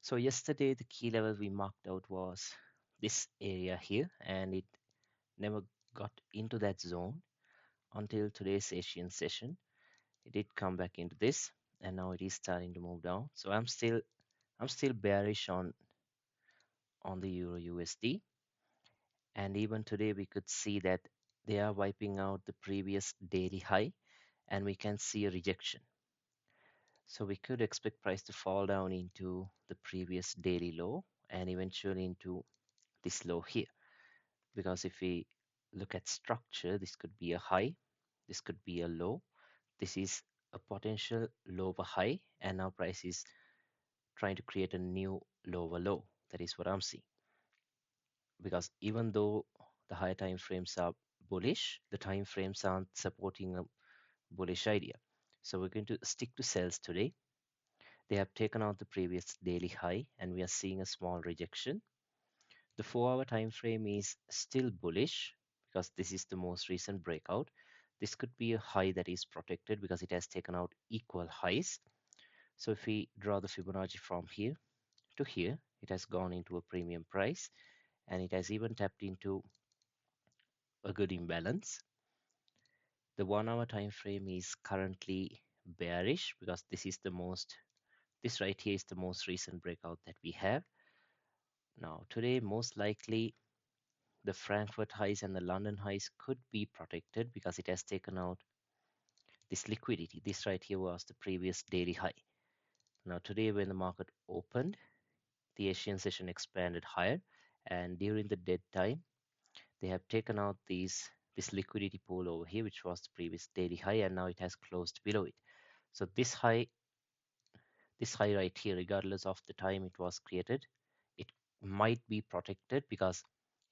So yesterday the key level we marked out was this area here, and it never got into that zone until today's Asian session. It did come back into this, and now it is starting to move down. So I'm still bearish on the Euro USD, and even today we could see that they are wiping out the previous daily high, and we can see a rejection. So we could expect price to fall down into the previous daily low and eventually into this low here. Because if we look at structure, this could be a high, this could be a low, this is a potential lower high, and now price is trying to create a new lower low. That is what I'm seeing. Because even though the higher time frames are bullish, the time frames aren't supporting a bullish idea. So we're going to stick to sells today. They have taken out the previous daily high, and we are seeing a small rejection. The 4-hour time frame is still bullish because this is the most recent breakout. This could be a high that is protected because it has taken out equal highs. So if we draw the Fibonacci from here to here, it has gone into a premium price, and it has even tapped into a good imbalance. The 1-hour time frame is currently bearish because this right here is the most recent breakout that we have. Now today, most likely the Frankfurt highs and the London highs could be protected because it has taken out this liquidity. This right here was the previous daily high. Now today when the market opened, the Asian session expanded higher, and during the dead time they have taken out this liquidity pool over here, which was the previous daily high, and now it has closed below it. So this high right here, regardless of the time it was created, it might be protected because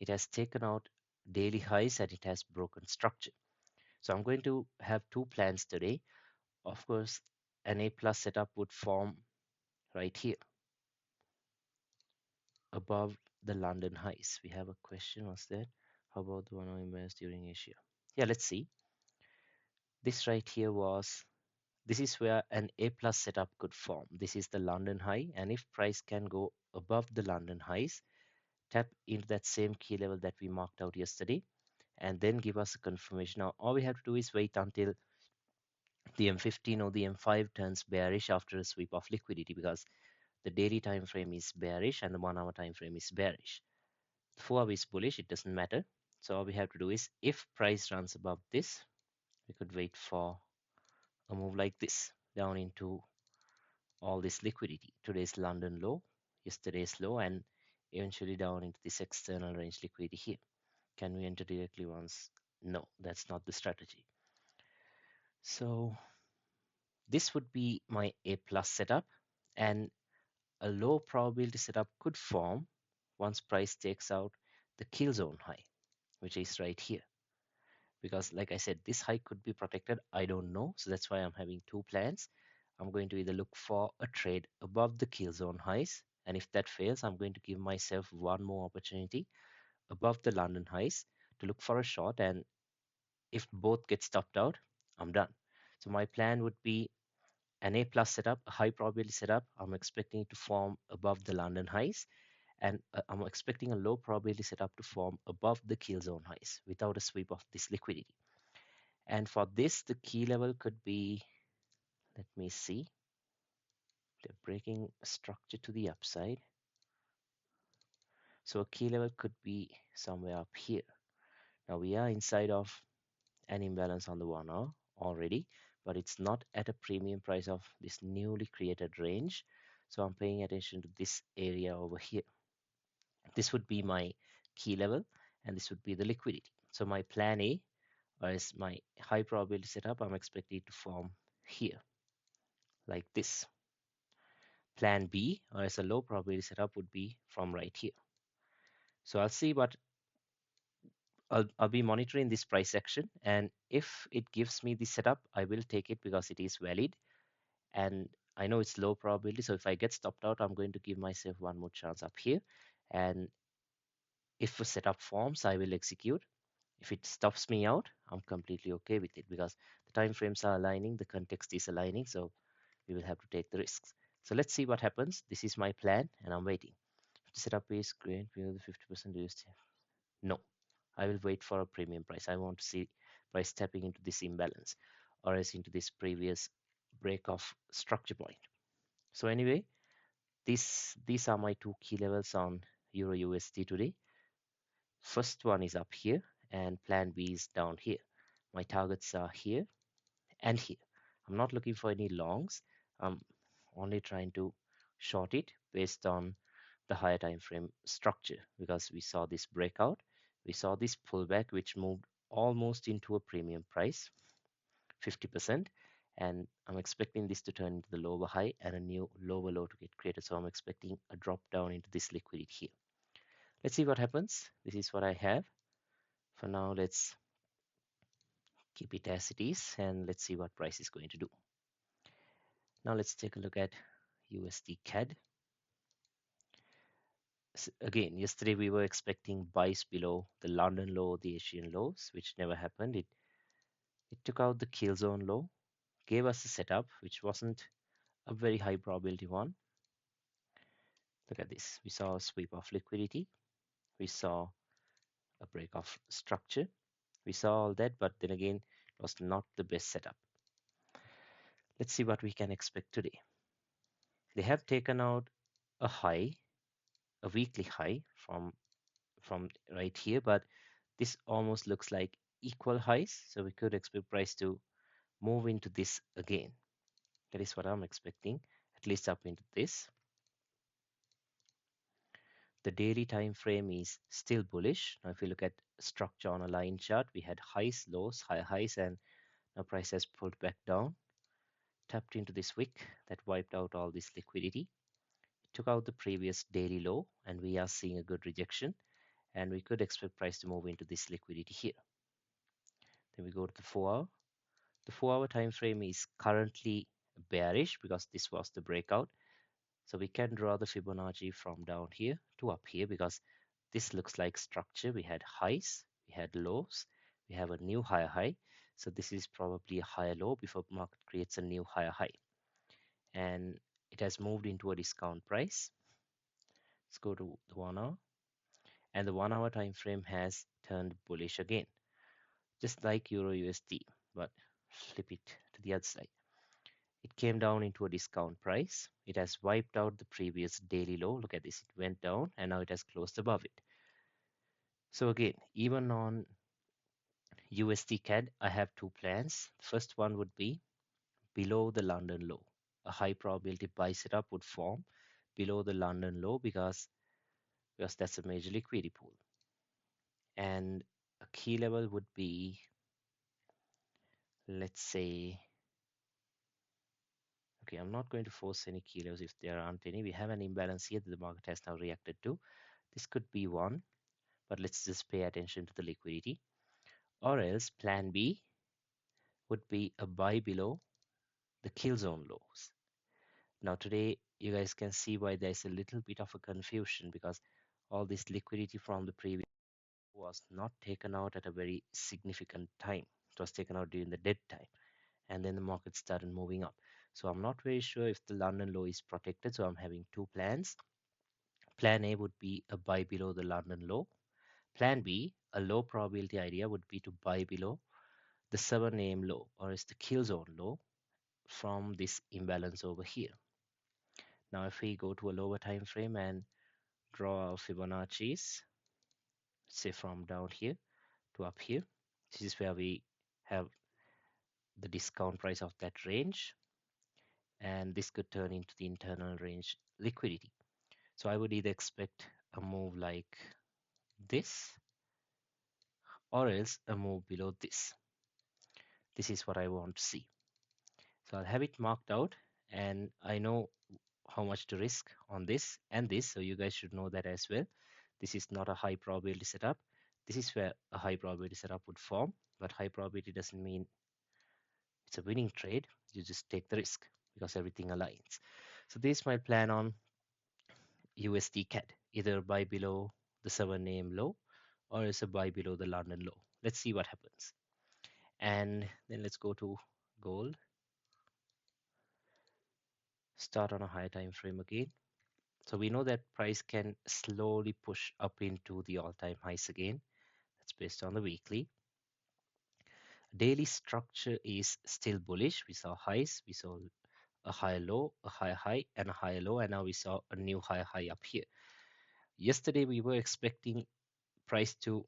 it has taken out daily highs and it has broken structure. So I'm going to have two plans today. Of course, an A plus setup would form right here above the London highs. We have a question, was that? How about the one I invest during Asia? Yeah, let's see. This right here this is where an A plus setup could form. This is the London high, and if price can go above the London highs, tap into that same key level that we marked out yesterday, and then give us a confirmation. Now all we have to do is wait until the M15 or the M5 turns bearish after a sweep of liquidity, because the daily time frame is bearish and the 1-hour time frame is bearish. The 4-hour is bullish, it doesn't matter. So all we have to do is, if price runs above this, we could wait for a move like this down into all this liquidity. Today's London low, yesterday's low, and eventually down into this external range liquidity here. Can we enter directly once? No, that's not the strategy. So this would be my A plus setup, and a low probability setup could form once price takes out the kill zone high, which is right here. Because like I said, this high could be protected. I don't know. So that's why I'm having two plans. I'm going to either look for a trade above the kill zone highs. And if that fails, I'm going to give myself one more opportunity above the London highs to look for a short. And if both get stopped out, I'm done. So my plan would be an A plus setup, a high probability setup. I'm expecting it to form above the London highs, and I'm expecting a low probability setup to form above the kill zone highs without a sweep of this liquidity. And for this, the key level could be, let me see, they're breaking structure to the upside. So a key level could be somewhere up here. Now we are inside of an imbalance on the 1-hour already, but it's not at a premium price of this newly created range. So I'm paying attention to this area over here. This would be my key level, and this would be the liquidity. So my plan A, or as my high probability setup, I'm expecting it to form here, like this. Plan B, or as a low probability setup, would be from right here. So I'll see what I'll be monitoring this price action, and if it gives me the setup, I will take it because it is valid, and I know it's low probability. So if I get stopped out, I'm going to give myself one more chance up here, and if a setup forms, I will execute. If it stops me out, I'm completely okay with it because the time frames are aligning, the context is aligning, so we will have to take the risks. So let's see what happens. This is my plan, and I'm waiting. The setup is great below the 50% used. No, I will wait for a premium price. I want to see price tapping into this imbalance or else into this previous break of structure point. So anyway, these are my two key levels on Euro USD today. First one is up here and plan B is down here. My targets are here and here. I'm not looking for any longs. I'm only trying to short it based on the higher time frame structure because we saw this breakout. We saw this pullback which moved almost into a premium price, 50%. And I'm expecting this to turn into the lower high and a new lower low to get created. So I'm expecting a drop down into this liquidity here. Let's see what happens. This is what I have. For now, let's keep it as it is and let's see what price is going to do. Now let's take a look at USD CAD. Again, yesterday we were expecting buys below the London low, the Asian lows, which never happened. It took out the kill zone low, gave us a setup which wasn't a very high probability one. Look at this. We saw a sweep of liquidity. We saw a break of structure. We saw all that, but then again, it was not the best setup. Let's see what we can expect today. They have taken out a high, a weekly high from right here, but this almost looks like equal highs. So we could expect price to move into this again. That is what I'm expecting, at least up into this. The daily time frame is still bullish. Now, if you look at structure on a line chart, we had highs, lows, high highs, and now price has pulled back down, tapped into this wick that wiped out all this liquidity, took out the previous daily low, and we are seeing a good rejection. And we could expect price to move into this liquidity here. Then we go to the 4 hour. The 4 hour time frame is currently bearish because this was the breakout. So we can draw the Fibonacci from down here to up here because this looks like structure. We had highs, we had lows, we have a new higher high. So this is probably a higher low before market creates a new higher high. And it has moved into a discount price. Let's go to the 1 hour. And the 1 hour time frame has turned bullish again, just like Euro USD, but flip it to the other side. It came down into a discount price. It has wiped out the previous daily low. Look at this. It went down and now it has closed above it. So again, even on USD CAD, I have two plans. The first one would be below the London low. A high probability buy setup would form below the London low because that's a major liquidity pool. And a key level would be, let's say, okay, I'm not going to force any key levels if there aren't any. We have an imbalance here that the market has now reacted to. This could be one, but let's just pay attention to the liquidity. Or else plan B would be a buy below the kill zone lows. Now today you guys can see why there's a little bit of a confusion because all this liquidity from the previous was not taken out at a very significant time. It was taken out during the dead time and then the market started moving up. So I'm not very sure if the London low is protected. So I'm having two plans. Plan A would be a buy below the London low. Plan B, a low probability idea, would be to buy below the 7 AM low or is the kill zone low from this imbalance over here. Now, if we go to a lower time frame and draw our Fibonacci's, say from down here to up here, this is where we have the discount price of that range, and this could turn into the internal range liquidity. So I would either expect a move like this or else a move below this. This is what I want to see. So I'll have it marked out and I know how much to risk on this and this. So you guys should know that as well. This is not a high probability setup. This is where a high probability setup would form, but high probability doesn't mean it's a winning trade. You just take the risk because everything aligns. So this is my plan on USD CAD, either buy below the 7 AM low or is a buy below the London low. Let's see what happens. And then let's go to gold. start on a higher time frame again. So we know that price can slowly push up into the all-time highs again. That's based on the weekly. Daily structure is still bullish. We saw highs, we saw a higher low, a higher high, and a higher low, and now we saw a new higher high up here. Yesterday we were expecting price to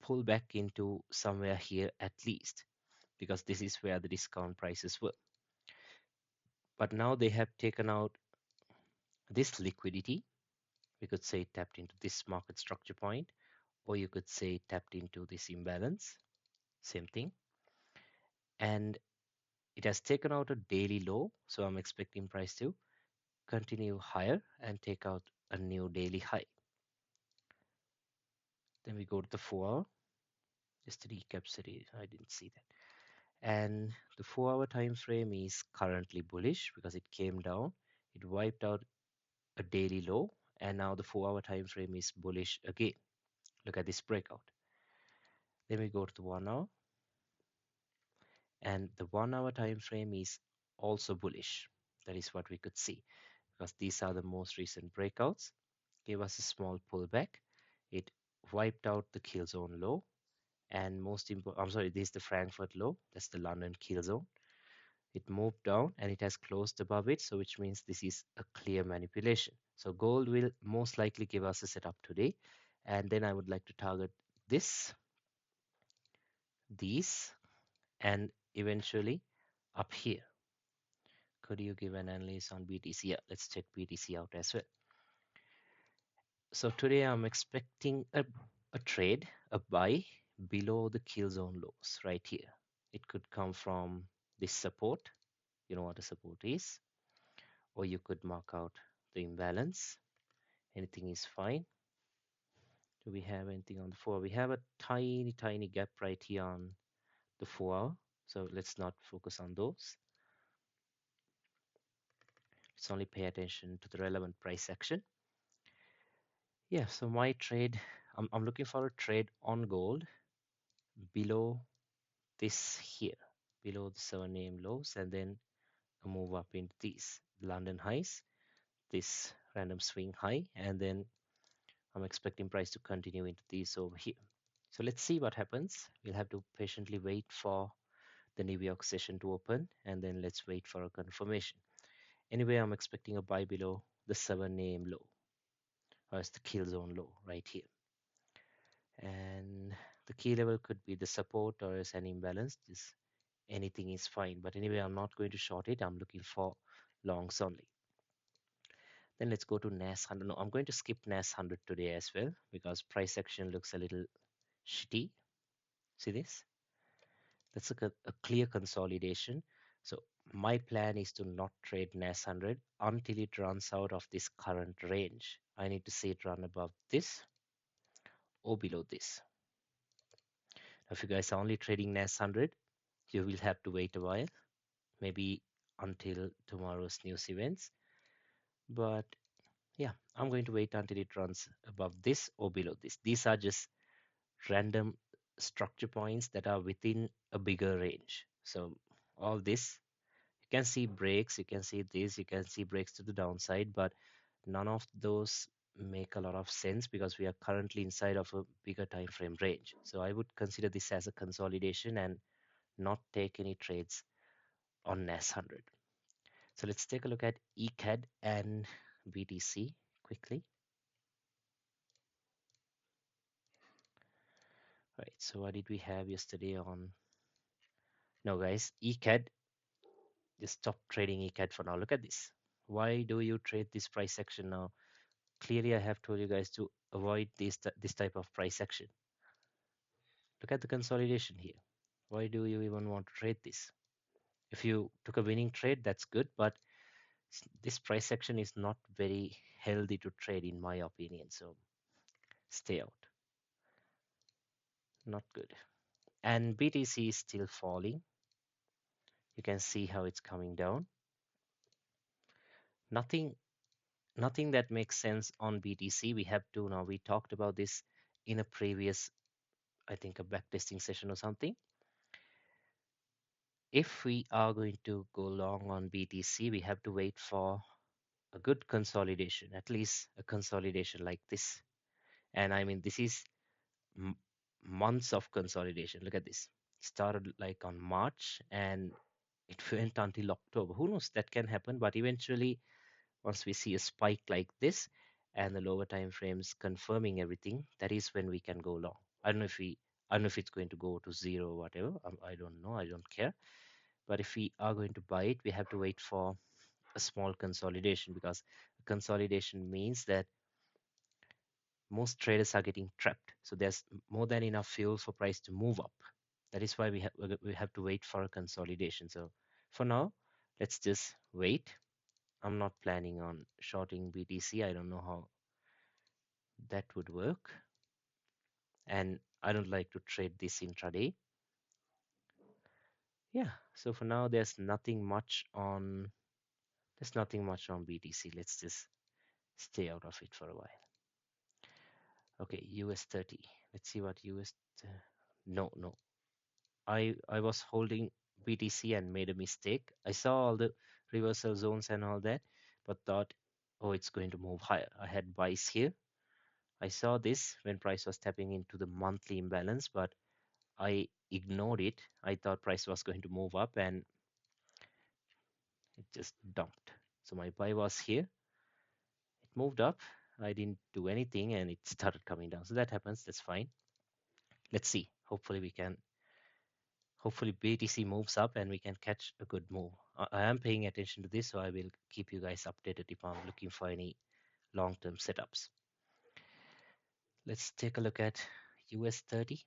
pull back into somewhere here at least, because this is where the discount prices were. But now they have taken out this liquidity. We could say it tapped into this market structure point, or you could say it tapped into this imbalance, same thing. And it has taken out a daily low, so I'm expecting price to continue higher and take out a new daily high. Then we go to the 4 hour, just to recap, I didn't see that. And the 4 hour time frame is currently bullish because it came down, it wiped out a daily low, and now the 4 hour time frame is bullish again. Look at this breakout. Then we go to the 1 hour, and the 1 hour time frame is also bullish. That is what we could see, because these are the most recent breakouts. Gave us a small pullback. It wiped out the kill zone low, and most important, I'm sorry, this is the Frankfurt low. That's the London kill zone. It moved down and it has closed above it, so which means this is a clear manipulation. So gold will most likely give us a setup today, and then I would like to target this, these, and eventually up here. Could you give an analysis on BTC? Yeah, let's check BTC out as well. So today I'm expecting a trade, a buy below the kill zone lows right here. It could come from this support. You know what a support is. Or you could mark out the imbalance. Anything is fine. Do we have anything on the 4? We have a tiny gap right here on the 4 hour. So let's not focus on those. Let's only pay attention to the relevant price action. Yeah, so my trade, I'm looking for a trade on gold below this here, below the 7 AM lows, and then a move up into these London highs, this random swing high, and then I'm expecting price to continue into these over here. So let's see what happens. We'll have to patiently wait for the New York session to open, and then let's wait for a confirmation. Anyway, I'm expecting a buy below the 7 AM low, or it's the kill zone low right here. And the key level could be the support or as an imbalance. Just anything is fine. But anyway, I'm not going to short it. I'm looking for longs only. Then let's go to NAS 100. No, I'm going to skip NAS 100 today as well because price action looks a little shitty. See this? That's a clear consolidation. So my plan is to not trade NAS 100 until it runs out of this current range. I need to see it run above this or below this. Now, if you guys are only trading NAS 100, you will have to wait a while, maybe until tomorrow's news events. But yeah, I'm going to wait until it runs above this or below this. These are just random structure points that are within a bigger range. So all this, you can see breaks, you can see this, you can see breaks to the downside, but none of those make a lot of sense because we are currently inside of a bigger time frame range. So I would consider this as a consolidation and not take any trades on NAS 100. So let's take a look at ECAD and BTC quickly. Right, so what did we have yesterday on? No, guys, ECAD, just stop trading ECAD for now. Look at this. Why do you trade this price action now? Clearly, I have told you guys to avoid this type of price action. Look at the consolidation here. Why do you even want to trade this? If you took a winning trade, that's good, but this price action is not very healthy to trade in my opinion, so stay out. Not good. And BTC is still falling. You can see how it's coming down. Nothing nothing that makes sense on BTC. We have to now, we talked about this in a previous, I think a backtesting session or something. If we are going to go long on BTC, we have to wait for a good consolidation, at least a consolidation like this. And I mean, this is m- months of consolidation. Look at this. Started like on March and it went until October. Who knows? That can happen. But eventually, once we see a spike like this and the lower time frames confirming everything, that is when we can go long. I don't know if it's going to go to zero or whatever. I don't know. I don't care. But if we are going to buy it, we have to wait for a small consolidation because consolidation means that most traders are getting trapped. So there's more than enough fuel for price to move up. That is why we have to wait for a consolidation. So for now, let's just wait. I'm not planning on shorting BTC. I don't know how that would work. And I don't like to trade this intraday. Yeah, so for now there's nothing much on BTC. Let's just stay out of it for a while. Okay, US 30. Let's see what US no, no. I was holding BTC and made a mistake. I saw all the reversal zones and all that, but thought, oh, it's going to move higher. I had buys here. I saw this when price was tapping into the monthly imbalance, but I ignored it. I thought price was going to move up and it just dumped. So my buy was here. It moved up. I didn't do anything and it started coming down. So that happens. That's fine. Let's see. Hopefully BTC moves up and we can catch a good move. I am paying attention to this, so I will keep you guys updated if I'm looking for any long-term setups. Let's take a look at US 30.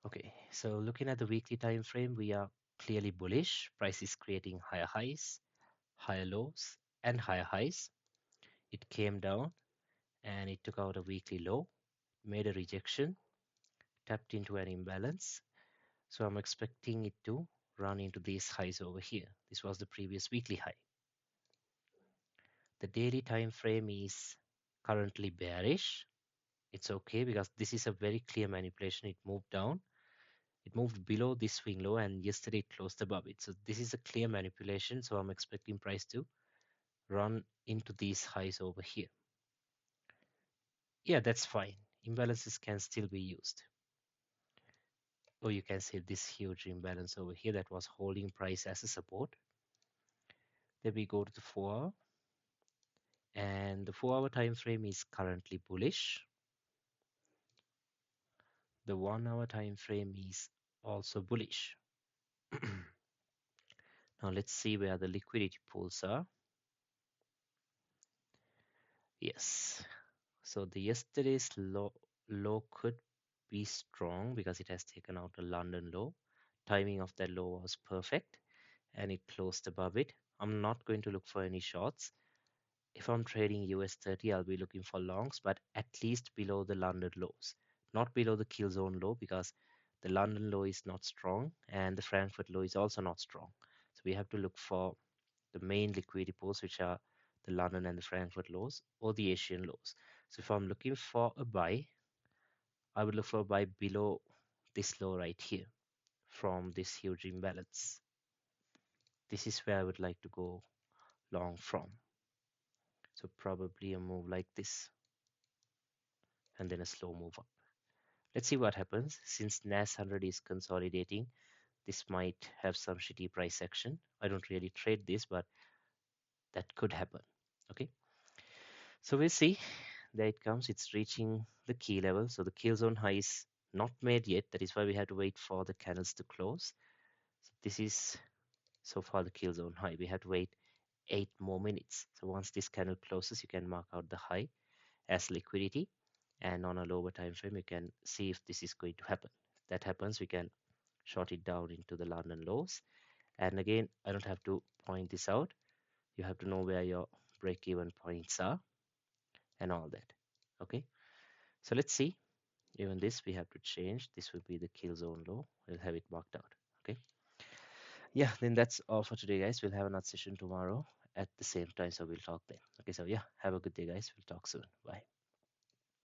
Okay, so looking at the weekly time frame, we are clearly bullish. Price is creating higher highs, higher lows, and higher highs. It came down and it took out a weekly low, made a rejection, tapped into an imbalance. So I'm expecting it to run into these highs over here. This was the previous weekly high. The daily time frame is currently bearish. It's okay because this is a very clear manipulation. It moved down. It moved below this swing low and yesterday it closed above it. So this is a clear manipulation. So I'm expecting price to run into these highs over here. Yeah, that's fine. Imbalances can still be used. Or you can see this huge imbalance over here that was holding price as a support. Then we go to the 4 hour and the 4 hour time frame is currently bullish. The 1 hour time frame is also bullish. Now let's see where the liquidity pools are. Yes, so the yesterday's low could be strong because it has taken out a London low. Timing of that low was perfect and it closed above it. I'm not going to look for any shorts. If I'm trading US 30, I'll be looking for longs, but at least below the London lows, not below the kill zone low because the London low is not strong and the Frankfurt low is also not strong. So we have to look for the main liquidity pools, which are the London and the Frankfurt lows or the Asian lows. So if I'm looking for a buy, I would look for a buy below this low right here from this huge imbalance. This is where I would like to go long from. So probably a move like this and then a slow move up. Let's see what happens. Since NAS 100 is consolidating, this might have some shitty price action. I don't really trade this, but that could happen. Okay, so we'll see. There it comes. It's reaching the key level. So the kill zone high is not made yet. That is why we have to wait for the candles to close. So this is so far the kill zone high. We have to wait 8 more minutes. So once this candle closes, you can mark out the high as liquidity. And on a lower time frame, you can see if this is going to happen. If that happens, we can short it down into the London lows. And again, I don't have to point this out. You have to know where your break-even points are and all that. Okay, so let's see. Even this we have to change. This will be the kill zone low. We'll have it marked out. Okay. Yeah, then that's all for today, guys. We'll have another session tomorrow at the same time. So we'll talk then. Okay, so yeah, have a good day, guys. We'll talk soon. Bye.